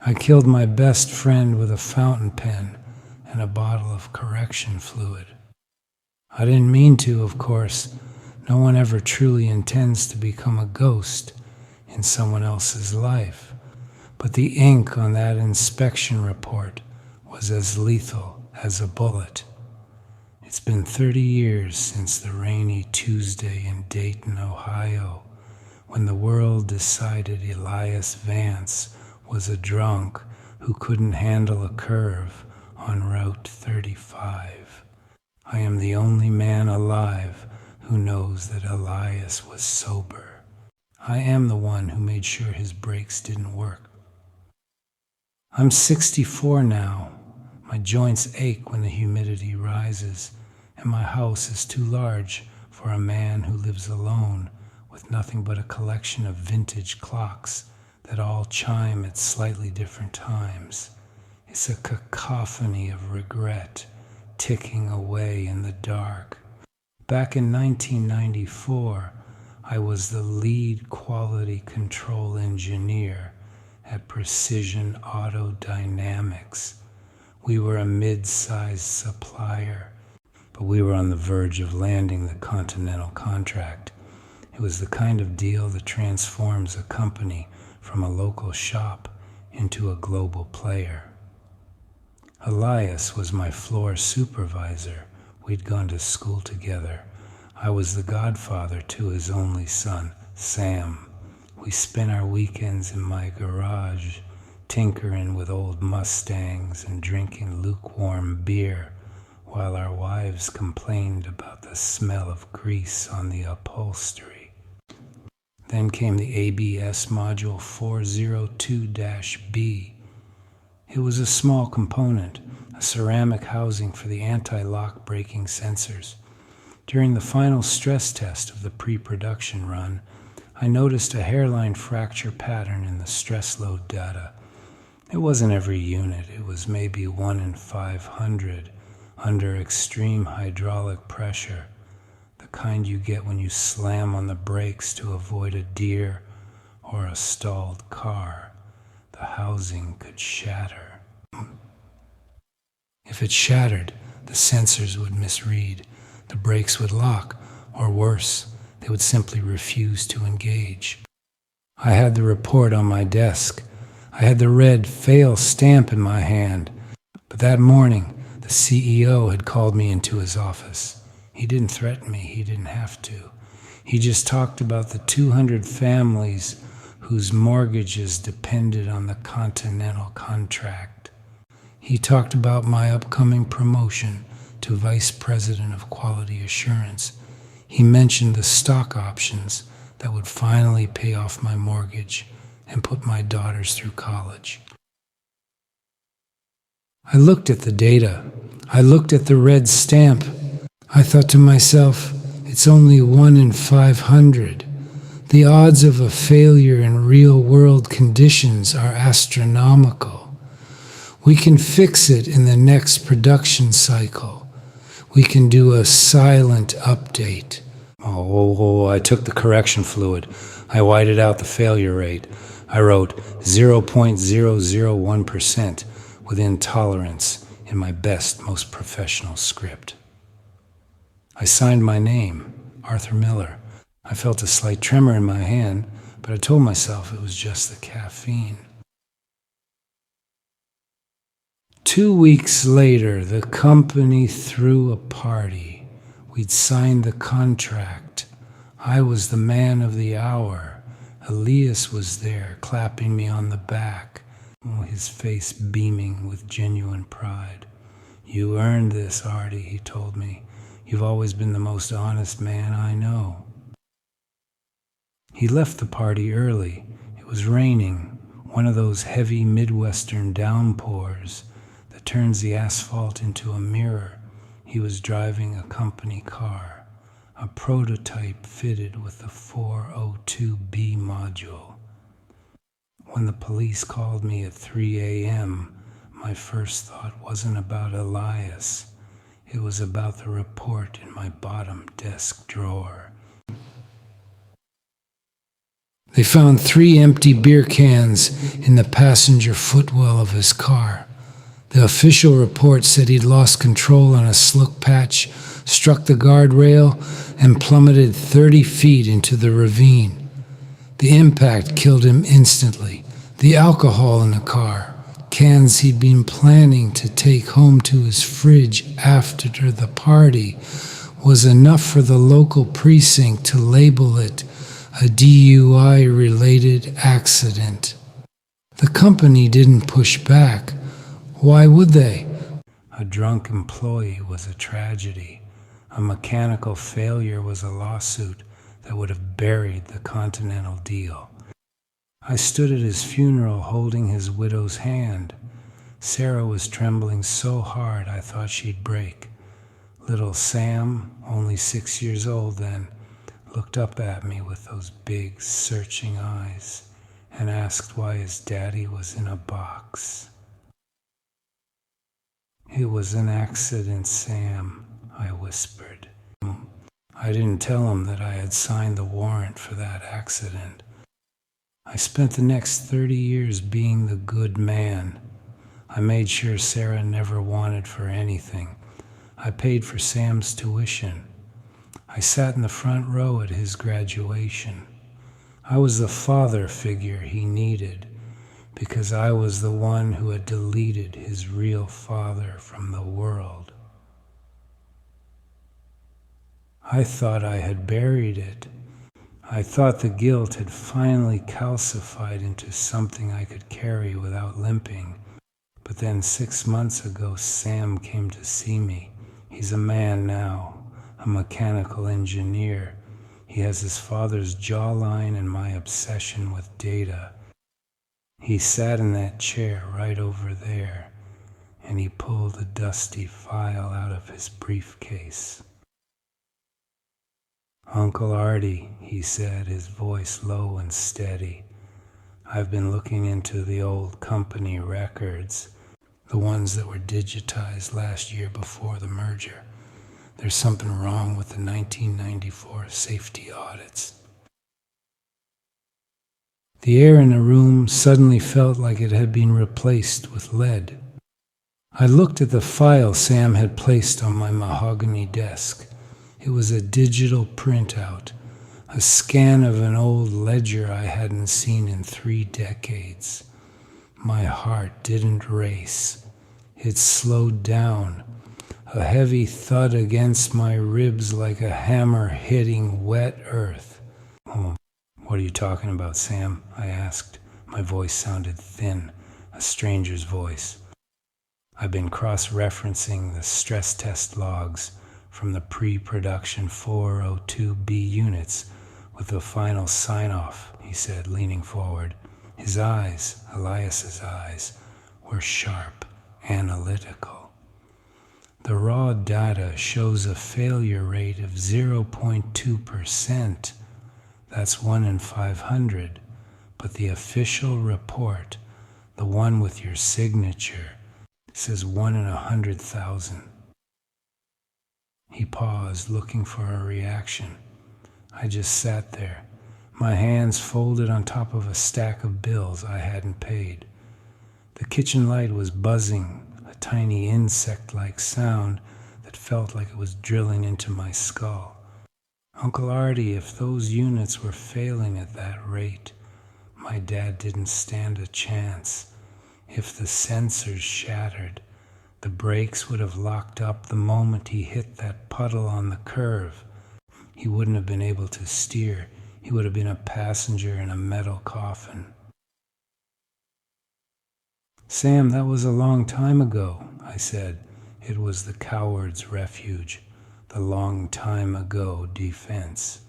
I killed my best friend with a fountain pen and a bottle of correction fluid. I didn't mean to, of course. No one ever truly intends to become a ghost in someone else's life. But the ink on that inspection report was as lethal as a bullet. It's been 30 years since the rainy Tuesday in Dayton, Ohio, when the world decided Elias Vance was a drunk who couldn't handle a curve on Route 35. I am the only man alive who knows that Elias was sober. I am the one who made sure his brakes didn't work. I'm 64 now. My joints ache when the humidity rises, and my house is too large for a man who lives alone with nothing but a collection of vintage clocks that all chime at slightly different times. It's a cacophony of regret ticking away in the dark. Back in 1994, I was the lead quality control engineer at Precision Auto Dynamics. We were a mid-sized supplier, but we were on the verge of landing the Continental contract. It was the kind of deal that transforms a company from a local shop into a global player. Elias was my floor supervisor. We'd gone to school together. I was the godfather to his only son, Sam. We spent our weekends in my garage, tinkering with old Mustangs and drinking lukewarm beer, while our wives complained about the smell of grease on the upholstery. Then came the ABS Module 402-B. It was a small component, a ceramic housing for the anti-lock braking sensors. During the final stress test of the pre-production run, I noticed a hairline fracture pattern in the stress load data. It wasn't every unit, it was maybe 1 in 500 under extreme hydraulic pressure, the kind you get when you slam on the brakes to avoid a deer or a stalled car. The housing could shatter. If it shattered, the sensors would misread, the brakes would lock, or worse, they would simply refuse to engage. I had the report on my desk. I had the red fail stamp in my hand. But that morning, the CEO had called me into his office. He didn't threaten me, he didn't have to. He just talked about the 200 families whose mortgages depended on the Continental contract. He talked about my upcoming promotion to Vice President of Quality Assurance. He mentioned the stock options that would finally pay off my mortgage and put my daughters through college. I looked at the data. I looked at the red stamp. I thought to myself, it's only 1 in 500. The odds of a failure in real-world conditions are astronomical. We can fix it in the next production cycle. We can do a silent update. I took the correction fluid. I whited out the failure rate. I wrote 0.001% within tolerance in my best, most professional script. I signed my name, Arthur Miller. I felt a slight tremor in my hand, but I told myself it was just the caffeine. 2 weeks later, the company threw a party. We'd signed the contract. I was the man of the hour. Elias was there, clapping me on the back, his face beaming with genuine pride. "You earned this, Artie," he told me. "You've always been the most honest man I know." He left the party early. It was raining, one of those heavy Midwestern downpours that turns the asphalt into a mirror. He was driving a company car, a prototype fitted with the 402B module. When the police called me at 3 a.m., my first thought wasn't about Elias. It was about the report in my bottom desk drawer. They found 3 empty beer cans in the passenger footwell of his car. The official report said he'd lost control on a slick patch, struck the guardrail, and plummeted 30 feet into the ravine. The impact killed him instantly. The alcohol in the car, cans he'd been planning to take home to his fridge after the party, was enough for the local precinct to label it a DUI-related accident. The company didn't push back. Why would they? A drunk employee was a tragedy. A mechanical failure was a lawsuit that would have buried the Continental deal. I stood at his funeral holding his widow's hand. Sarah was trembling so hard I thought she'd break. Little Sam, only 6 years old then, looked up at me with those big, searching eyes and asked why his daddy was in a box. "It was an accident, Sam," I whispered. I didn't tell him that I had signed the warrant for that accident. I spent the next 30 years being the good man. I made sure Sarah never wanted for anything. I paid for Sam's tuition. I sat in the front row at his graduation. I was the father figure he needed because I was the one who had deleted his real father from the world. I thought I had buried it. I thought the guilt had finally calcified into something I could carry without limping. But then 6 months ago, Sam came to see me. He's a man now. A mechanical engineer. He has his father's jawline and my obsession with data. He sat in that chair right over there, and he pulled a dusty file out of his briefcase. "Uncle Artie," he said, his voice low and steady, "I've been looking into the old company records, the ones that were digitized last year before the merger. There's something wrong with the 1994 safety audits." The air in the room suddenly felt like it had been replaced with lead. I looked at the file Sam had placed on my mahogany desk. It was a digital printout, a scan of an old ledger I hadn't seen in 3 decades. My heart didn't race. It slowed down. A heavy thud against my ribs like a hammer hitting wet earth. "Oh, what are you talking about, Sam?" I asked. My voice sounded thin, a stranger's voice. "I've been cross-referencing the stress test logs from the pre-production 402B units with the final sign-off," he said, leaning forward. His eyes, Elias's eyes, were sharp, analytical. "The raw data shows a failure rate of 0.2%. That's 1 in 500. But the official report, the one with your signature, says 1 in 100,000. He paused, looking for a reaction. I just sat there, my hands folded on top of a stack of bills I hadn't paid. The kitchen light was buzzing, a tiny insect-like sound that felt like it was drilling into my skull. "Uncle Artie, if those units were failing at that rate, my dad didn't stand a chance. If the sensors shattered, the brakes would have locked up the moment he hit that puddle on the curve. He wouldn't have been able to steer. He would have been a passenger in a metal coffin." "Sam, that was a long time ago," I said. It was the coward's refuge, the long time ago defense.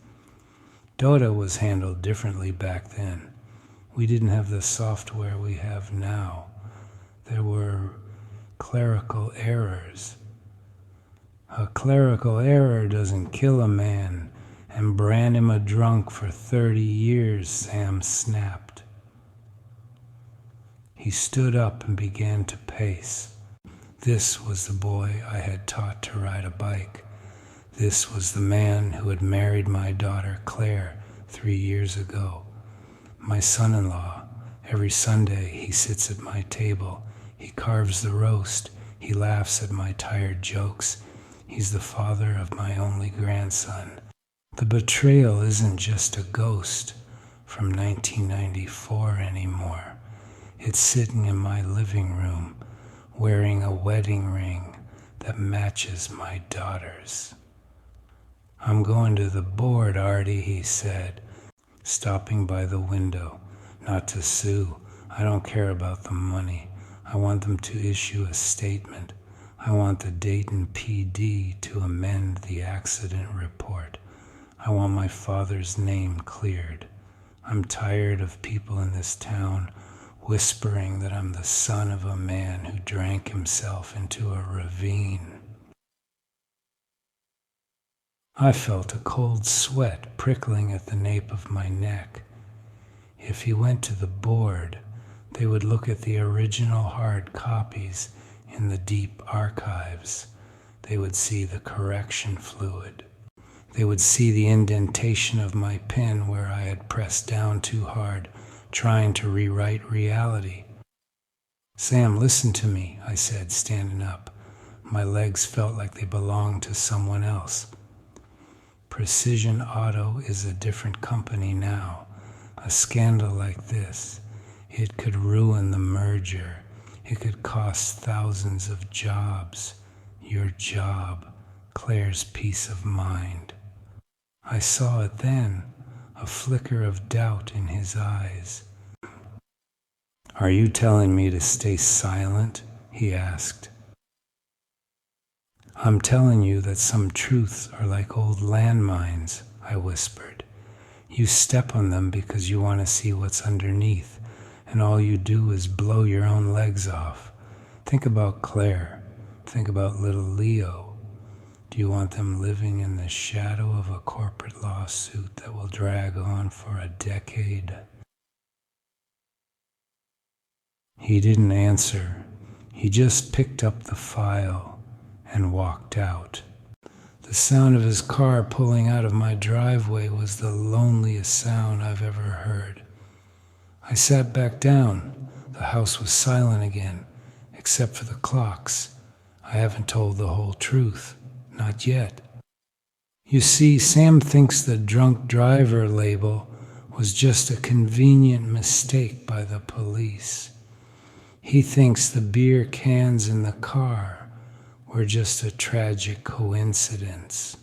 Dota was handled differently back then. We didn't have the software we have now. There were clerical errors. "A clerical error doesn't kill a man and brand him a drunk for 30 years, Sam snapped. He stood up and began to pace. This was the boy I had taught to ride a bike. This was the man who had married my daughter Claire 3 years ago. My son-in-law, every Sunday he sits at my table. He carves the roast. He laughs at my tired jokes. He's the father of my only grandson. The betrayal isn't just a ghost from 1994 anymore. It's sitting in my living room, wearing a wedding ring that matches my daughter's. I'm going to the board, Artie, he said, stopping by the window. Not to sue. I don't care about the money. I want them to issue a statement. I want the Dayton PD to amend the accident report. I want my father's name cleared. I'm tired of people in this town whispering that I'm the son of a man who drank himself into a ravine. I felt a cold sweat prickling at the nape of my neck. If he went to the board, they would look at the original hard copies in the deep archives. They would see the correction fluid. They would see the indentation of my pen where I had pressed down too hard, trying to rewrite reality. Sam, listen to me, I said, standing up. My legs felt like they belonged to someone else. Precision Auto is a different company now. A scandal like this, it could ruin the merger. It could cost thousands of jobs. Your job, Claire's peace of mind. I saw it then, a flicker of doubt in his eyes. Are you telling me to stay silent? He asked. I'm telling you that some truths are like old landmines, I whispered. You step on them because you want to see what's underneath, and all you do is blow your own legs off. Think about Claire. Think about little Leo. Do you want them living in the shadow of a corporate lawsuit that will drag on for a decade? He didn't answer. He just picked up the file and walked out. The sound of his car pulling out of my driveway was the loneliest sound I've ever heard. I sat back down. The house was silent again, except for the clocks. I haven't told the whole truth. Not yet. You see, Sam thinks the drunk driver label was just a convenient mistake by the police. He thinks the beer cans in the car were just a tragic coincidence.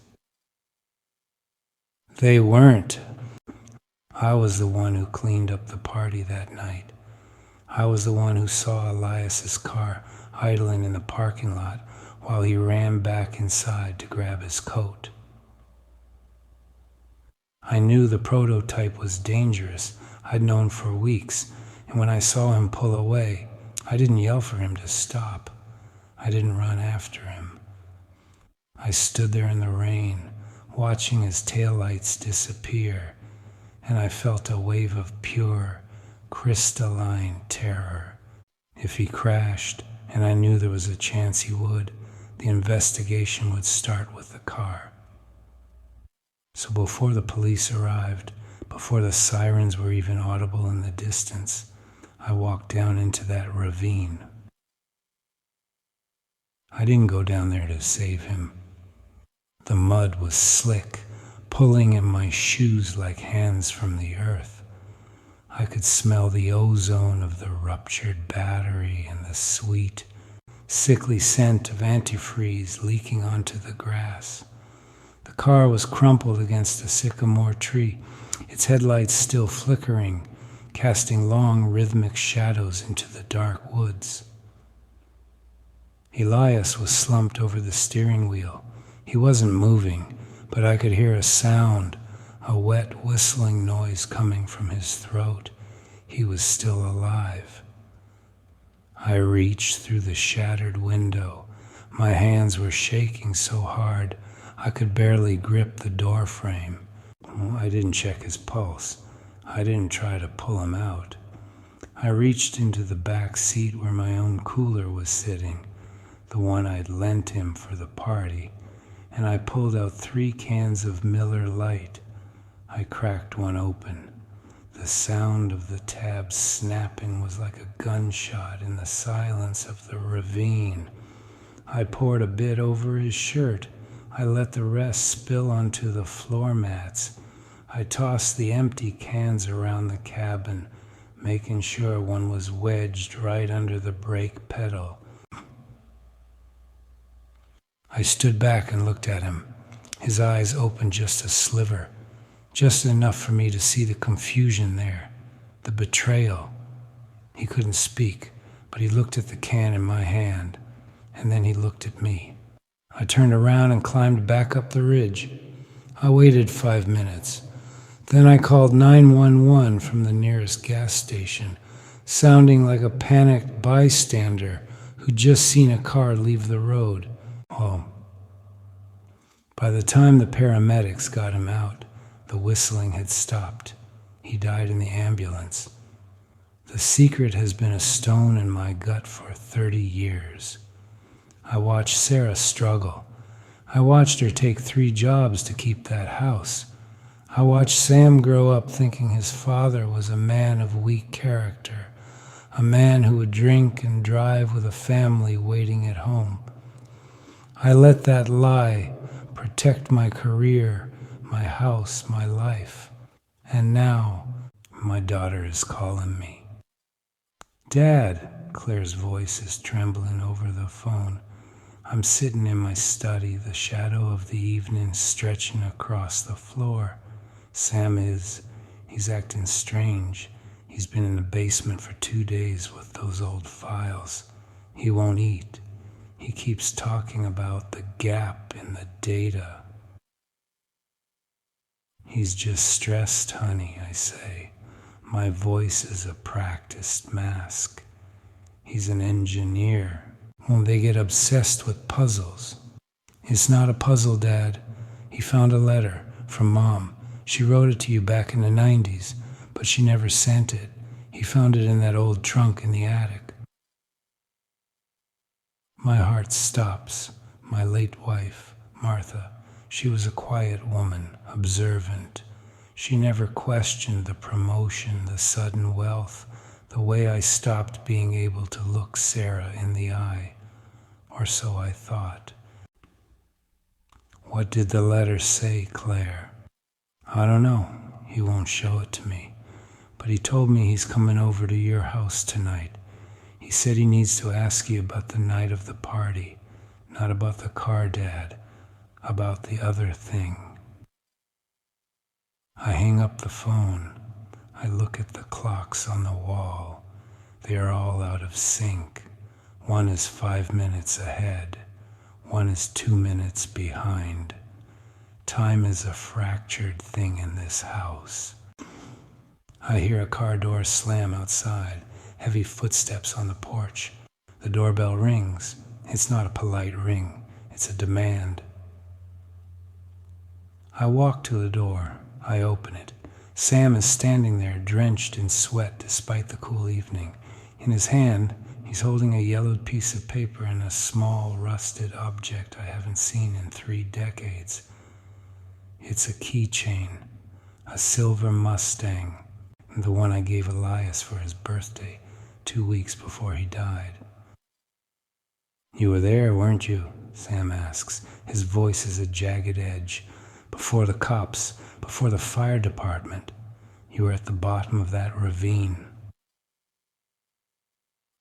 They weren't. I was the one who cleaned up the party that night. I was the one who saw Elias's car idling in the parking lot while he ran back inside to grab his coat. I knew the prototype was dangerous. I'd known for weeks, and when I saw him pull away, I didn't yell for him to stop. I didn't run after him. I stood there in the rain, watching his taillights disappear, and I felt a wave of pure, crystalline terror. If he crashed, and I knew there was a chance he would, the investigation would start with the car. So before the police arrived, before the sirens were even audible in the distance, I walked down into that ravine. I didn't go down there to save him. The mud was slick, pulling at my shoes like hands from the earth. I could smell the ozone of the ruptured battery and the sweet, sickly scent of antifreeze leaking onto the grass. The car was crumpled against a sycamore tree, its headlights still flickering, casting long rhythmic shadows into the dark woods. Elias was slumped over the steering wheel. He wasn't moving, but I could hear a sound, a wet whistling noise coming from his throat. He was still alive. I reached through the shattered window. My hands were shaking so hard I could barely grip the door frame. I didn't check his pulse. I didn't try to pull him out. I reached into the back seat where my own cooler was sitting, the one I'd lent him for the party, and I pulled out 3 cans of Miller Lite. I cracked one open. The sound of the tab snapping was like a gunshot in the silence of the ravine. I poured a bit over his shirt. I let the rest spill onto the floor mats. I tossed the empty cans around the cabin, making sure one was wedged right under the brake pedal. I stood back and looked at him. His eyes opened just a sliver, just enough for me to see the confusion there, the betrayal. He couldn't speak, but he looked at the can in my hand, and then he looked at me. I turned around and climbed back up the ridge. I waited 5 minutes. Then I called 911 from the nearest gas station, sounding like a panicked bystander who'd just seen a car leave the road. Oh. By the time the paramedics got him out, the whistling had stopped. He died in the ambulance. The secret has been a stone in my gut for 30 years. I watched Sarah struggle. I watched her take 3 jobs to keep that house. I watched Sam grow up thinking his father was a man of weak character, a man who would drink and drive with a family waiting at home. I let that lie protect my career, my house, my life. And now, my daughter is calling me. "Dad," Claire's voice is trembling over the phone. I'm sitting in my study, the shadow of the evening stretching across the floor. Sam is. He's acting strange. He's been in the basement for 2 days with those old files. He won't eat. He keeps talking about the gap in the data. "He's just stressed, honey," I say. My voice is a practiced mask. He's an engineer. Well, they get obsessed with puzzles. "It's not a puzzle, Dad. He found a letter from Mom. She wrote it to you back in the 90s, but she never sent it. He found it in that old trunk in the attic." My heart stops. My late wife, Martha, she was a quiet woman, observant. She never questioned the promotion, the sudden wealth, the way I stopped being able to look Sarah in the eye. Or so I thought. "What did the letter say, Claire?" "I don't know. He won't show it to me. But he told me he's coming over to your house tonight. He said he needs to ask you about the night of the party. Not about the car, Dad. About the other thing." I hang up the phone. I look at the clocks on the wall. They are all out of sync. One is 5 minutes ahead. One is 2 minutes behind. Time is a fractured thing in this house. I hear a car door slam outside, heavy footsteps on the porch. The doorbell rings. It's not a polite ring. It's a demand. I walk to the door. I open it. Sam is standing there, drenched in sweat despite the cool evening. In his hand, he's holding a yellowed piece of paper and a small, rusted object I haven't seen in 3 decades. It's a keychain, a silver Mustang, the one I gave Elias for his birthday 2 weeks before he died. "You were there, weren't you?" Sam asks. His voice is a jagged edge. "Before the cops, before the fire department. You were at the bottom of that ravine."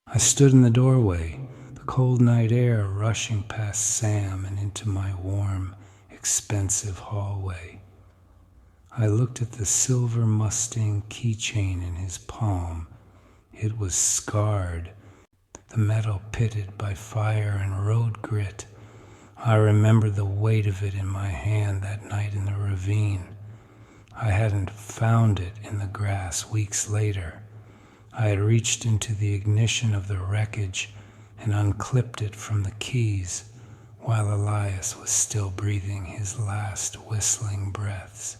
I stood in the doorway, the cold night air rushing past Sam and into my warm, expensive hallway. I looked at the silver Mustang keychain in his palm. It was scarred, the metal pitted by fire and road grit. I remembered the weight of it in my hand that night in the ravine. I hadn't found it in the grass weeks later. I had reached into the ignition of the wreckage and unclipped it from the keys while Elias was still breathing his last whistling breaths.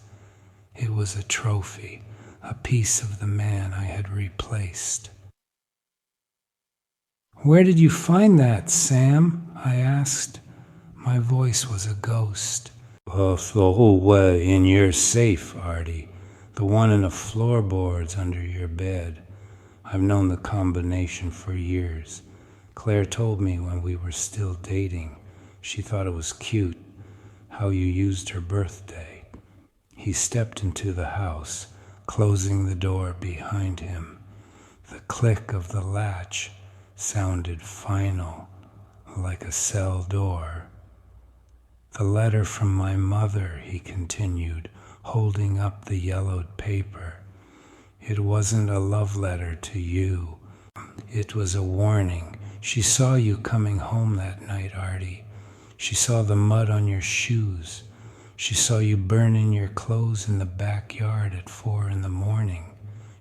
It was a trophy, a piece of the man I had replaced. "Where did you find that, Sam?" I asked. My voice was a ghost. "The whole way in your safe, Artie. The one in the floorboards under your bed. I've known the combination for years. Claire told me when we were still dating. She thought it was cute how you used her birthday. He stepped into the house, closing the door behind him. The click of the latch sounded final, like a cell door. The letter from my mother, he continued, holding up the yellowed paper. It wasn't a love letter to you. It was a warning. She saw you coming home that night, Artie. She saw the mud on your shoes. She saw you burning your clothes in the backyard at 4 a.m.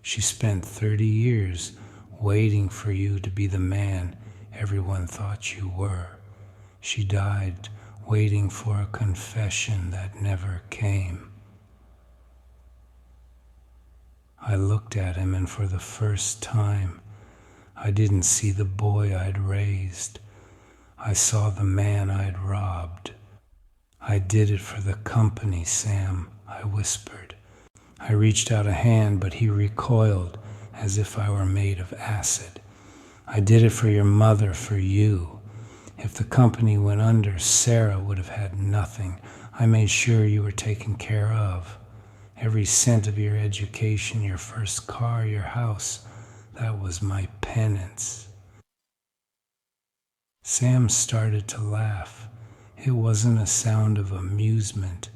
She spent 30 years waiting for you to be the man everyone thought you were. She died waiting for a confession that never came. I looked at him, and for the first time, I didn't see the boy I'd raised. I saw the man I'd robbed. I did it for the company, Sam, I whispered. I reached out a hand, but he recoiled as if I were made of acid. I did it for your mother, for you. If the company went under, Sarah would have had nothing. I made sure you were taken care of. Every cent of your education, your first car, your house, that was my penance. Sam started to laugh. It wasn't a sound of amusement.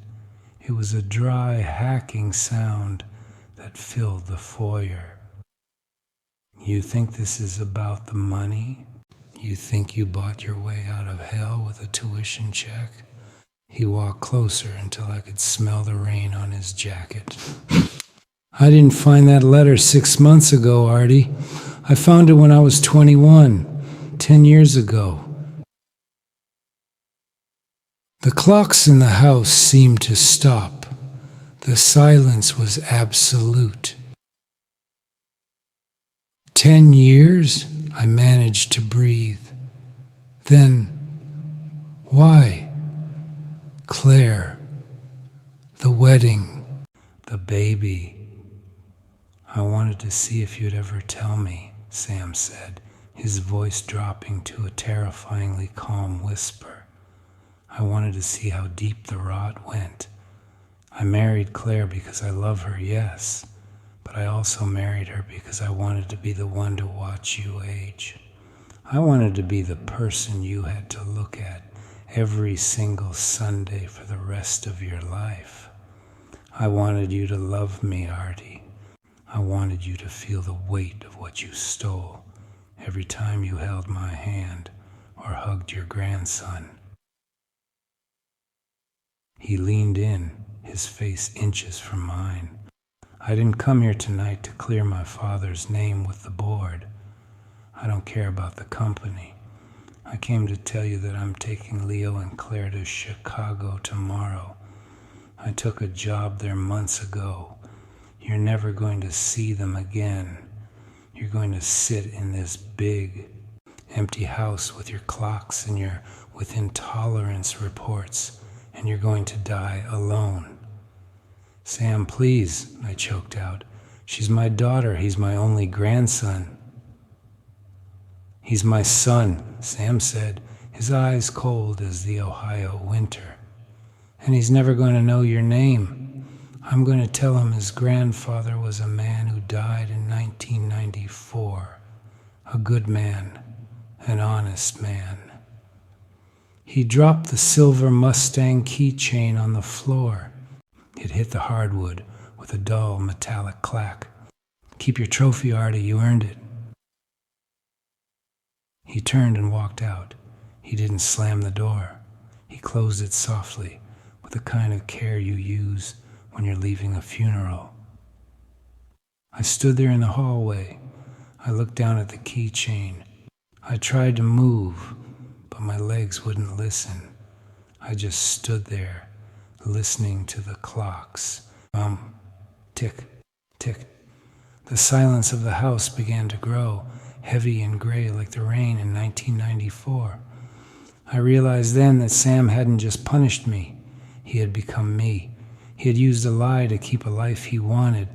It was a dry, hacking sound that filled the foyer. You think this is about the money? You think you bought your way out of hell with a tuition check? He walked closer until I could smell the rain on his jacket. I didn't find that letter 6 months ago, Artie. I found it when I was 21, 10 years ago. The clocks in the house seemed to stop. The silence was absolute. 10 years? I managed to breathe. Then, why? Claire, the wedding, the baby. I wanted to see if you'd ever tell me, Sam said, his voice dropping to a terrifyingly calm whisper. I wanted to see how deep the rot went. I married Claire because I love her, yes, but I also married her because I wanted to be the one to watch you age. I wanted to be the person you had to look at every single Sunday for the rest of your life. I wanted you to love me, Artie. I wanted you to feel the weight of what you stole every time you held my hand or hugged your grandson. He leaned in, his face inches from mine. I didn't come here tonight to clear my father's name with the board. I don't care about the company. I came to tell you that I'm taking Leo and Claire to Chicago tomorrow. I took a job there months ago. You're never going to see them again. You're going to sit in this big, empty house with your clocks and your with intolerance reports, and you're going to die alone. Sam, please, I choked out. She's my daughter. He's my only grandson. He's my son, Sam said, his eyes cold as the Ohio winter. And he's never going to know your name. I'm going to tell him his grandfather was a man who died in 1994. A good man, an honest man. He dropped the silver Mustang keychain on the floor. It hit the hardwood with a dull metallic clack. Keep your trophy, Artie, you earned it. He turned and walked out. He didn't slam the door. He closed it softly, with the kind of care you use when you're leaving a funeral. I stood there in the hallway. I looked down at the keychain. I tried to move, but my legs wouldn't listen. I just stood there, listening to the clocks. Tick, tick. The silence of the house began to grow, heavy and gray like the rain in 1994. I realized then that Sam hadn't just punished me. He had become me. He He had used a lie to keep a life he wanted,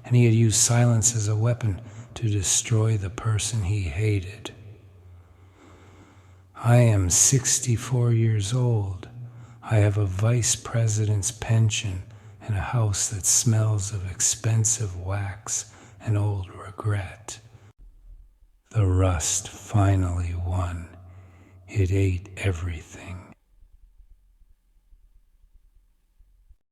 and he had used silence as a weapon to destroy the person he hated. I am 64 years old. I have a vice president's pension and a house that smells of expensive wax and old regret. The rust finally won. It ate everything.